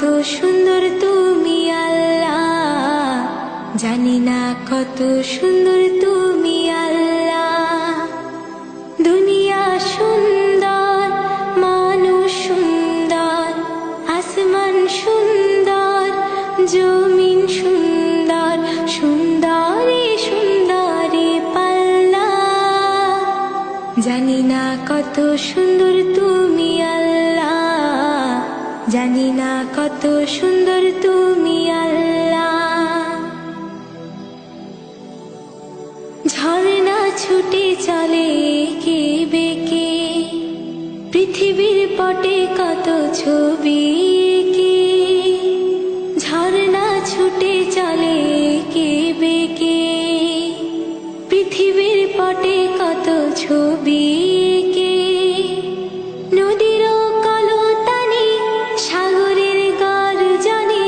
সুন্দর তুমি আল্লাহ, জানি না কত সুন্দর তুমি আল্লাহ। দুনিয়া সুন্দর, মানুষ সুন্দর, আসমান সুন্দর, জমিন সুন্দর, সুন্দরী সুন্দরী পাল্লা। জানি না কত সুন্দর তুমি আল্লাহ, জানি না কত সুন্দর তুমি আল্লাহ। ঝর্ণা ছুটে চলে কে বেঁকে, পৃথিবীর পটে কত ছবি কে। ঝর্ণা ছুটে চলে কে বেঁকে, পৃথিবীর পটে কত ছবি কে। নদীর কলতানি সাগরের গর্জনে,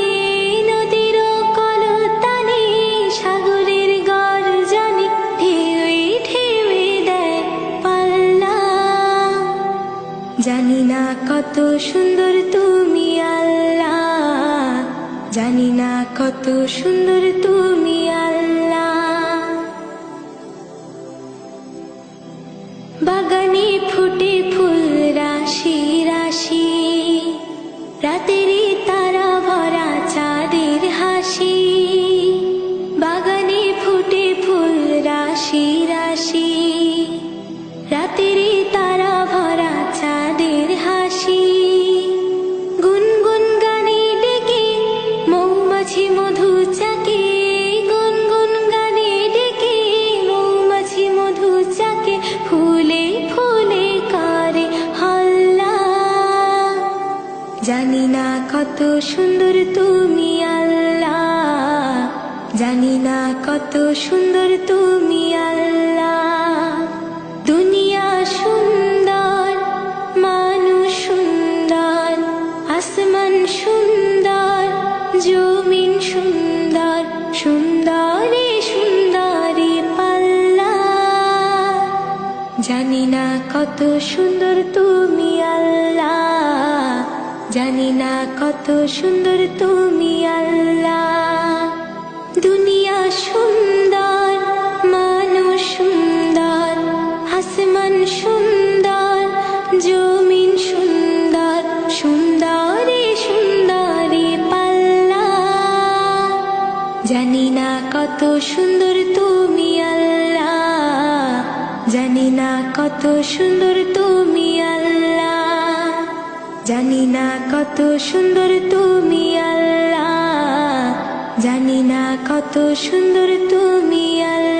নদীর কলতানি সাগরের গর্জনে, ঢেউয়ে ঢেউয়ে দেয় পাল্লা। জানি না কত সুন্দর তুমি আল্লাহ, জানি না কত সুন্দর তুমি আল্লাহ। বাগানে ফুটে ফুল রাশি রাশি, রাতেরই তারা ভরা চাঁদের হাসি। বাগানে ফুটে ফুল রাশি রাশি, রাতেরই তারা ভরা চাঁদের হাসি। গুনগুন গানে ডেকে মৌমাছি মধু চাকে, গুনগুন গানে ডেকে মৌমাছি মধু চাকে। ফুলে ফুলে করে হল্লা, জানি না কত সুন্দর তুমি আল্লাহ, জানি না কত সুন্দর তুমি আল্লাহ। দুনিয়া সুন্দর, মানুষ সুন্দর, আসমান সুন্দর, জমিন সুন্দর, সুন্দরী সুন্দরী পাল্লা। জানি না কত সুন্দর তুমি আল্লাহ, জানি না কত সুন্দর তুমি আল্লাহ। দুনিয়া সুন্দর, মানুষ সুন্দর, আসমান সুন্দর, জমিন সুন্দর, সুন্দরী সুন্দরী পাল্লা। জানি না কত সুন্দর তুমি আল্লাহ, জানি না কত সুন্দর তুমি আল্লাহ, জানি না কত সুন্দর তুমি আল্লাহ, জানি না কত সুন্দর তুমি আল্লাহ।